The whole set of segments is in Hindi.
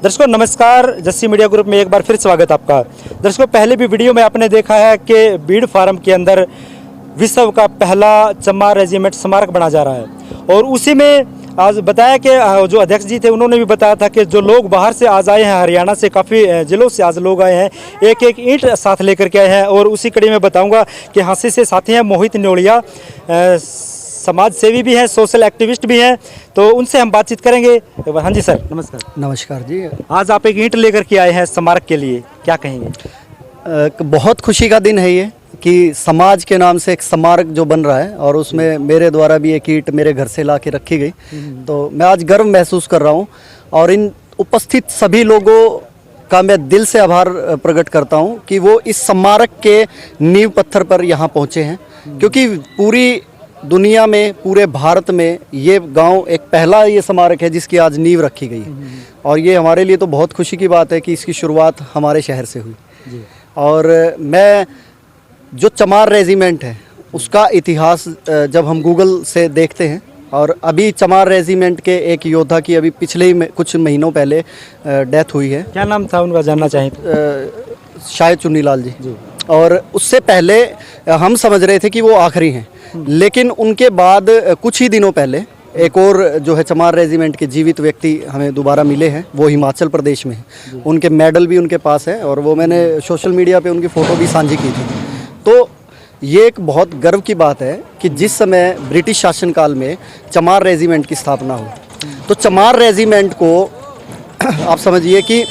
दर्शकों नमस्कार, जस्सी मीडिया ग्रुप में एक बार फिर स्वागत आपका। दर्शकों पहले भी वीडियो में आपने देखा है कि बीड़ फार्म के अंदर विश्व का पहला चमार रेजिमेंट स्मारक बना जा रहा है और उसी में आज बताया कि जो अध्यक्ष जी थे उन्होंने भी बताया था कि जो लोग बाहर से आज आए हैं, हरियाणा से काफ़ी जिलों से आज लोग आए हैं, एक एक ईंट साथ लेकर के आए हैं। और उसी कड़ी में बताऊंगा कि हांसी से साथी हैं मोहित न्योड़िया, समाज सेवी भी हैं, सोशल एक्टिविस्ट भी हैं, तो उनसे हम बातचीत करेंगे। हाँ जी सर, नमस्कार। नमस्कार जी। आज आप एक ईंट लेकर के आए हैं स्मारक के लिए, क्या कहेंगे? बहुत खुशी का दिन है ये कि समाज के नाम से एक स्मारक जो बन रहा है और उसमें मेरे द्वारा भी एक ईंट मेरे घर से ला के रखी गई, तो मैं आज गर्व महसूस कर रहा हूँ और इन उपस्थित सभी लोगों का मैं दिल से आभार प्रकट करता हूँ कि वो इस स्मारक के नींव पत्थर पर यहाँ पहुँचे हैं, क्योंकि पूरी दुनिया में, पूरे भारत में ये गांव एक पहला ये स्मारक है जिसकी आज नींव रखी गई है और ये हमारे लिए तो बहुत खुशी की बात है कि इसकी शुरुआत हमारे शहर से हुई जी। और मैं जो चमार रेजिमेंट है उसका इतिहास जब हम गूगल से देखते हैं, और अभी चमार रेजिमेंट के एक योद्धा की अभी पिछले ही कुछ महीनों पहले डेथ हुई है। क्या नाम था उनका, जानना चाहें? शायद चुन्नीलाल जी। और उससे पहले हम समझ रहे थे कि वो आखिरी हैं, लेकिन उनके बाद कुछ ही दिनों पहले एक और जो है चमार रेजिमेंट के जीवित व्यक्ति हमें दोबारा मिले हैं, वो हिमाचल प्रदेश में हैं। उनके मेडल भी उनके पास है और वो मैंने सोशल मीडिया पे उनकी फ़ोटो भी साझी की थी। तो ये एक बहुत गर्व की बात है कि जिस समय ब्रिटिश शासनकाल में चमार रेजिमेंट की स्थापना हुई, तो चमार रेजिमेंट को आप समझिए कि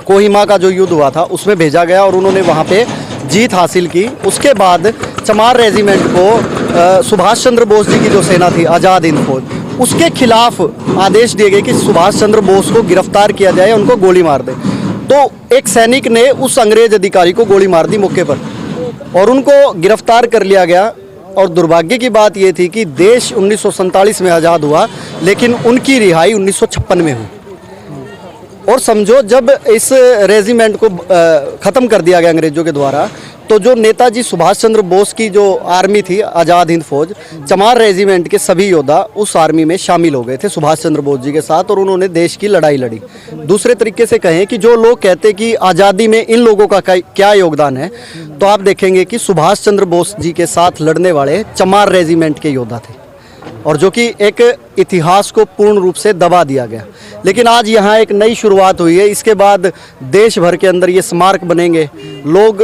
कोहिमा का जो युद्ध हुआ था उसमें भेजा गया और उन्होंने वहाँ पे जीत हासिल की। उसके बाद चमार रेजिमेंट को सुभाष चंद्र बोस जी की जो सेना थी, आज़ाद हिंद फौज, उसके खिलाफ आदेश दिए गए कि सुभाष चंद्र बोस को गिरफ्तार किया जाए, उनको गोली मार दे। तो एक सैनिक ने उस अंग्रेज अधिकारी को गोली मार दी मौके पर और उनको गिरफ्तार कर लिया गया। और दुर्भाग्य की बात ये थी कि देश 1947 में आज़ाद हुआ, लेकिन उनकी रिहाई 1956 में हुई। और समझो जब इस रेजिमेंट को ख़त्म कर दिया गया अंग्रेज़ों के द्वारा, तो जो नेताजी सुभाष चंद्र बोस की जो आर्मी थी, आज़ाद हिंद फौज, चमार रेजिमेंट के सभी योद्धा उस आर्मी में शामिल हो गए थे सुभाष चंद्र बोस जी के साथ और उन्होंने देश की लड़ाई लड़ी। दूसरे तरीके से कहें कि जो लोग कहते कि आज़ादी में इन लोगों का क्या योगदान है, तो आप देखेंगे कि सुभाष चंद्र बोस जी के साथ लड़ने वाले चमार रेजिमेंट के योद्धा थे और जो कि एक इतिहास को पूर्ण रूप से दबा दिया गया। लेकिन आज यहाँ एक नई शुरुआत हुई है। इसके बाद देश भर के अंदर ये स्मारक बनेंगे। लोग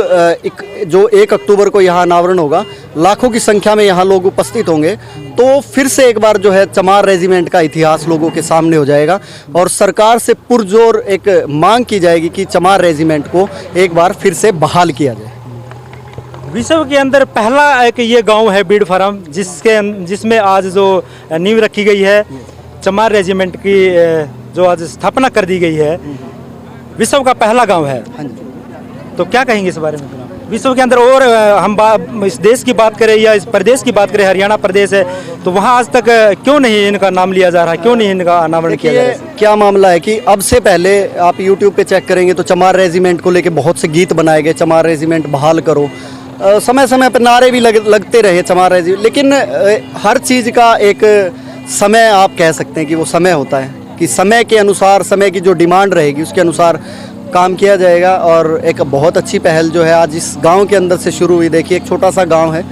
जो 1 अक्टूबर को यहाँ अनावरण होगा, लाखों की संख्या में यहाँ लोग उपस्थित होंगे, तो फिर से एक बार जो है चमार रेजिमेंट का इतिहास लोगों के सामने हो जाएगा और सरकार से पुरजोर एक मांग की जाएगी कि चमार रेजिमेंट को एक बार फिर से बहाल किया जाए। विश्व के अंदर पहला एक ये गांव है बीड़ फार्म, जिसमें आज जो नींव रखी गई है चमार रेजिमेंट की, जो आज स्थापना कर दी गई है, विश्व का पहला गांव है। तो क्या कहेंगे इस बारे में? विश्व के अंदर और हम इस देश की बात करें या इस प्रदेश की बात करें, हरियाणा प्रदेश है, तो वहाँ आज तक क्यों नहीं इनका नाम लिया जा रहा, क्यों नहीं इनका अनावरण किया जा रहा है? क्या मामला है कि अब से पहले आप यूट्यूब पे चेक करेंगे तो चमार रेजिमेंट को लेके बहुत से गीत बनाए गए, चमार रेजिमेंट बहाल करो, समय समय पर नारे भी लगते रहे चमार रेजिमेंट। लेकिन हर चीज़ का एक समय, आप कह सकते हैं कि वो समय होता है कि समय के अनुसार, समय की जो डिमांड रहेगी उसके अनुसार काम किया जाएगा। और एक बहुत अच्छी पहल जो है आज इस गांव के अंदर से शुरू हुई। देखिए एक छोटा सा गांव है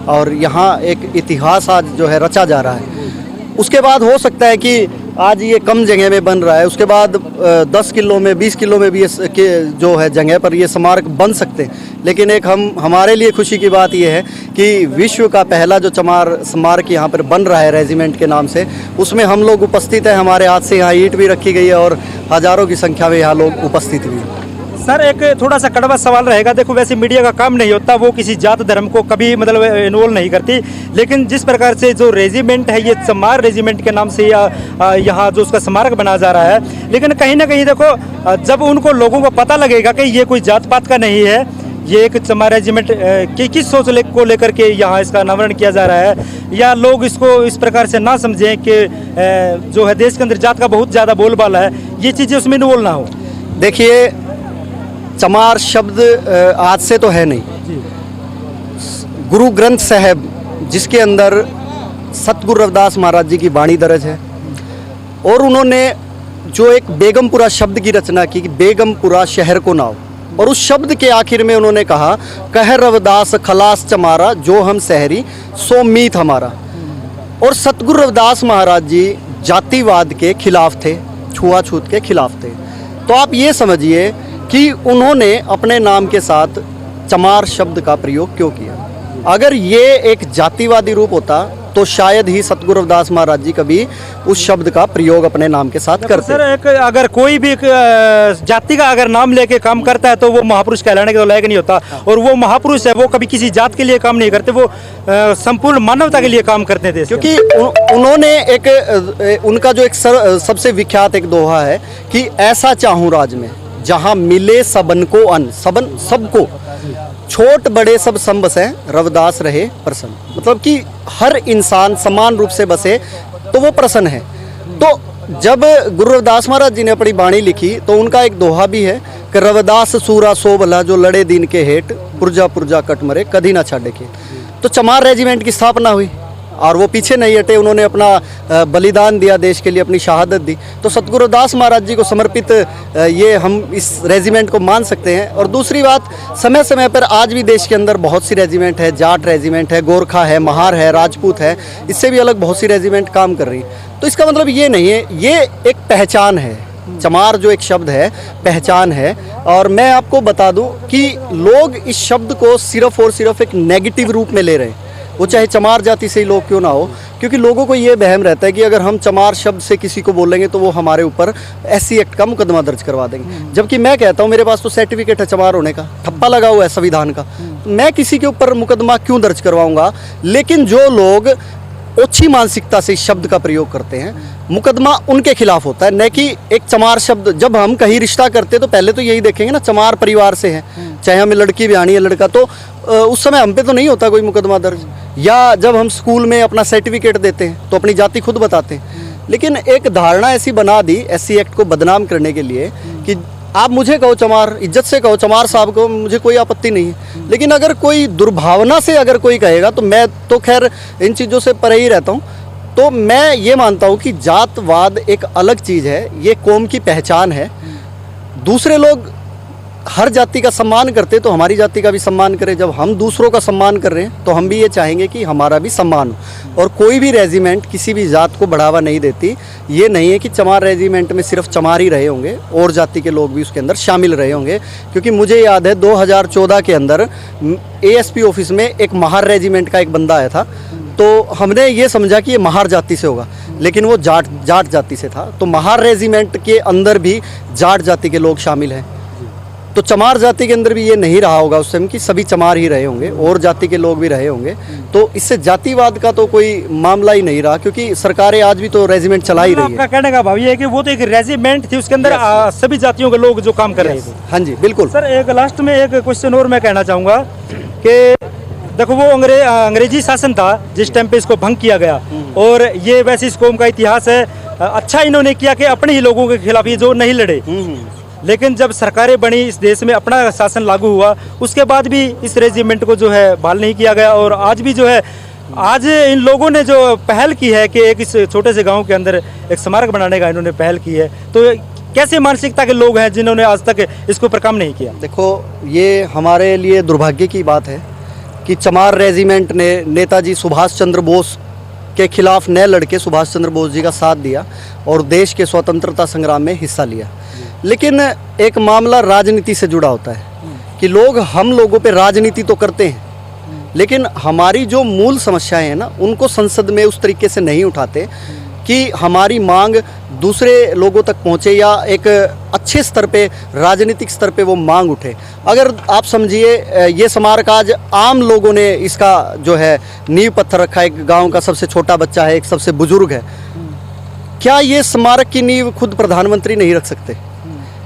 और यहाँ एक इतिहास आज जो है रचा जा रहा है। उसके बाद हो सकता है कि आज ये कम जगह में बन रहा है, उसके बाद 10 किलो में, 20 किलो में भी जो है जगह पर ये स्मारक बन सकते हैं। लेकिन एक हमारे लिए खुशी की बात ये है कि विश्व का पहला जो चमार स्मारक यहाँ पर बन रहा है रेजिमेंट के नाम से, उसमें हम लोग उपस्थित हैं। हमारे हाथ से यहाँ ईंट भी रखी गई है और हज़ारों की संख्या में यहाँ लोग उपस्थित भी हैं। सर एक थोड़ा सा कड़वा सवाल रहेगा। देखो वैसे मीडिया का काम नहीं होता, वो किसी जात धर्म को कभी मतलब इन्वॉल्व नहीं करती, लेकिन जिस प्रकार से जो रेजिमेंट है ये चमार रेजिमेंट के नाम से यहाँ जो उसका स्मारक बनाया जा रहा है, लेकिन कहीं ना कहीं देखो जब उनको लोगों को पता लगेगा कि ये कोई जात पात का नहीं है, ये एक चमार रेजिमेंट की किस सोच को लेकर के यहाँ इसका अनावरण किया जा रहा है, या लोग इसको इस प्रकार से ना समझें कि जो है देश के अंदर जात का बहुत ज़्यादा बोलबाला है, ये चीज़ें उसमें इन्वॉल्व ना हो। देखिए चमार शब्द आज से तो है नहीं। गुरु ग्रंथ साहब जिसके अंदर सतगुरु रविदास महाराज जी की वाणी दर्ज है और उन्होंने जो एक बेगमपुरा शब्द की रचना की कि बेगमपुरा शहर को नाव, और उस शब्द के आखिर में उन्होंने कहा कह रविदास खलास चमारा जो हम शहरी सो मीत हमारा। और सतगुरु रविदास महाराज जी जातिवाद के खिलाफ थे, छुआछूत के खिलाफ थे। तो आप ये समझिए कि उन्होंने अपने नाम के साथ चमार शब्द का प्रयोग क्यों किया। अगर ये एक जातिवादी रूप होता तो शायद ही सतगुरु रविदास महाराज जी कभी उस शब्द का प्रयोग अपने नाम के साथ करते। सर एक अगर कोई भी एक जाति का अगर नाम लेके काम करता है तो वो महापुरुष कहलाने के तो लायक नहीं होता। और वो महापुरुष है वो कभी किसी जात के लिए काम नहीं करते, वो संपूर्ण मानवता के लिए काम करते थे। क्योंकि उन्होंने एक उनका जो एक सबसे विख्यात एक दोहा है कि ऐसा चाहूँ राज में जहाँ मिले सबन को अन्न, सबन सबको, छोट बड़े सब सम बसे रविदास रहे प्रसन्न। मतलब कि हर इंसान समान रूप से बसे तो वो प्रसन्न है। तो जब गुरु रविदास महाराज जी ने अपनी बाणी लिखी तो उनका एक दोहा भी है कि रविदास सूरा सो भला जो लड़े दीन के हेठ, पुरजा पुरजा कट मरे कदी ना छाड़े के। तो चमार रेजिमेंट की स्थापना हुई और वो पीछे नहीं हटे, उन्होंने अपना बलिदान दिया, देश के लिए अपनी शहादत दी। तो सतगुरु रविदास महाराज जी को समर्पित ये हम इस रेजिमेंट को मान सकते हैं। और दूसरी बात, समय समय पर आज भी देश के अंदर बहुत सी रेजिमेंट है, जाट रेजिमेंट है, गोरखा है, महार है, राजपूत है, इससे भी अलग बहुत सी रेजिमेंट काम कर रही है। तो इसका मतलब ये नहीं है, ये एक पहचान है। चमार जो एक शब्द है पहचान है। और मैं आपको बता दूं कि लोग इस शब्द को सिर्फ और सिर्फ एक नेगेटिव रूप में ले रहे हैं, वो चाहे चमार जाति से ही लोग क्यों ना हो। क्योंकि लोगों को ये वहम रहता है कि अगर हम चमार शब्द से किसी को बोलेंगे तो वो हमारे ऊपर SC एक्ट का मुकदमा दर्ज करवा देंगे। जबकि मैं कहता हूँ मेरे पास तो सर्टिफिकेट है चमार होने का, ठप्पा लगा हुआ है संविधान का, मैं किसी के ऊपर मुकदमा क्यों दर्ज करवाऊंगा। लेकिन जो लोग ओछी मानसिकता से इस शब्द का प्रयोग करते हैं, मुकदमा उनके खिलाफ होता है, न कि एक चमार शब्द। जब हम कहीं रिश्ता करते तो पहले तो यही देखेंगे ना चमार परिवार से है, चाहे हमें लड़की ब्याहनी है लड़का, तो उस समय हम पे तो नहीं होता कोई मुकदमा दर्ज। या जब हम स्कूल में अपना सर्टिफिकेट देते हैं तो अपनी जाति खुद बताते हैं। लेकिन एक धारणा ऐसी बना दी SC एक्ट को बदनाम करने के लिए कि आप मुझे कहो चमार, इज्जत से कहो चमार साहब को, मुझे कोई आपत्ति नहीं है। लेकिन अगर कोई दुर्भावना से अगर कोई कहेगा तो मैं तो खैर इन चीज़ों से परे ही रहता हूँ। तो मैं ये मानता हूँ कि जातवाद एक अलग चीज़ है, ये कौम की पहचान है। दूसरे लोग हर जाति का सम्मान करते तो हमारी जाति का भी सम्मान करें। जब हम दूसरों का सम्मान कर रहे हैं तो हम भी ये चाहेंगे कि हमारा भी सम्मान हो। और कोई भी रेजिमेंट किसी भी जात को बढ़ावा नहीं देती। ये नहीं है कि चमार रेजिमेंट में सिर्फ चमार ही रहे होंगे, और जाति के लोग भी उसके अंदर शामिल रहे होंगे। क्योंकि मुझे याद है 2014 के अंदर ASP ऑफिस में एक महार रेजिमेंट का एक बंदा आया था, तो हमने ये समझा कि ये महार जाति से होगा, लेकिन वो जाट जाति से था। तो महार रेजिमेंट के अंदर भी जाट जाति के लोग शामिल हैं। तो चमार जाति के अंदर भी ये नहीं रहा होगा उस समय कि सभी चमार ही रहे होंगे, और जाति के लोग भी रहे होंगे। तो इससे जातिवाद का तो कोई मामला ही नहीं रहा, क्योंकि सरकारें आज भी तो रेजिमेंट चला ही रही है। आपका कहने का भाव ये है कि वो तो एक रेजिमेंट थी, उसके अंदर सभी जातियों के लोग जो काम कर रहे थे। हाँ जी बिल्कुल। सर एक लास्ट में एक क्वेश्चन और मैं कहना चाहूँगा कि देखो वो अंग्रेजी शासन था जिस टाइम पे इसको भंग किया गया, और ये वैसे इस कौम का इतिहास है। अच्छा इन्होंने किया कि अपने ही लोगों के खिलाफ ये जो नहीं लड़े। लेकिन जब सरकारें बनी, इस देश में अपना शासन लागू हुआ, उसके बाद भी इस रेजिमेंट को जो है बहाल नहीं किया गया। और आज भी जो है, आज इन लोगों ने जो पहल की है कि एक इस छोटे से गांव के अंदर एक स्मारक बनाने का इन्होंने पहल की है, तो कैसे मानसिकता के लोग हैं जिन्होंने आज तक इसको पर काम नहीं किया। देखो ये हमारे लिए दुर्भाग्य की बात है कि चमार रेजिमेंट ने नेताजी सुभाष चंद्र बोस के खिलाफ न लड़के सुभाष चंद्र बोस जी का साथ दिया और देश के स्वतंत्रता संग्राम में हिस्सा लिया। लेकिन एक मामला राजनीति से जुड़ा होता है कि लोग हम लोगों पे राजनीति तो करते हैं, लेकिन हमारी जो मूल समस्याएं हैं ना, उनको संसद में उस तरीके से नहीं उठाते कि हमारी मांग दूसरे लोगों तक पहुंचे या एक अच्छे स्तर पे, राजनीतिक स्तर पे वो मांग उठे। अगर आप समझिए ये स्मारक आज आम लोगों ने इसका जो है नींव पत्थर रखा है, एक गांव का सबसे छोटा बच्चा है, एक सबसे बुजुर्ग है, क्या ये स्मारक की नींव खुद प्रधानमंत्री नहीं रख सकते?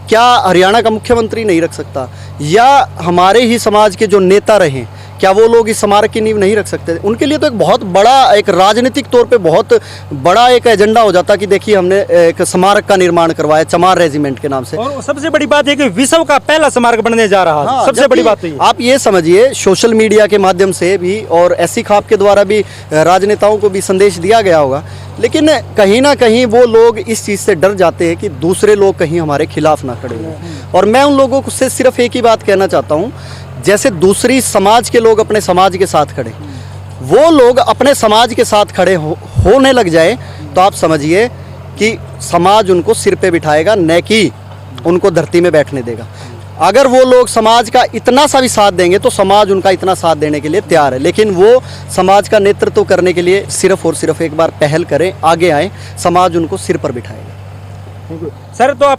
क्या हरियाणा का मुख्यमंत्री नहीं रख सकता? या हमारे ही समाज के जो नेता रहे, क्या वो लोग इस स्मारक की नींव नहीं रख सकते? उनके लिए तो एक बहुत बड़ा, एक राजनीतिक तौर पे बहुत बड़ा एक एजेंडा हो जाता कि देखिए हमने एक स्मारक का निर्माण करवाया चमार रेजिमेंट के नाम से। और सबसे बड़ी बात है कि विश्व का पहला स्मारक बनने जा रहा है। हाँ, सबसे बड़ी बात तो ये। आप ये समझिए सोशल मीडिया के माध्यम से भी और ऐसी खाप के द्वारा भी राजनेताओं को भी संदेश दिया गया होगा, लेकिन कहीं ना कहीं वो लोग इस चीज़ से डर जाते हैं कि दूसरे लोग कहीं हमारे खिलाफ ना खड़े हों। और मैं उन लोगों से सिर्फ एक ही बात कहना चाहता हूँ, जैसे दूसरी समाज के लोग अपने समाज के साथ खड़े, वो लोग अपने समाज के साथ खड़े होने लग जाए तो आप समझिए कि समाज उनको सिर पे बिठाएगा, न कि उनको धरती में बैठने देगा। अगर वो लोग समाज का इतना सा भी साथ देंगे तो समाज उनका इतना साथ देने के लिए तैयार है, लेकिन वो समाज का नेतृत्व करने के लिए सिर्फ और सिर्फ एक बार पहल करें, आगे आए, समाज उनको सिर पर बिठाएगा। सर, तो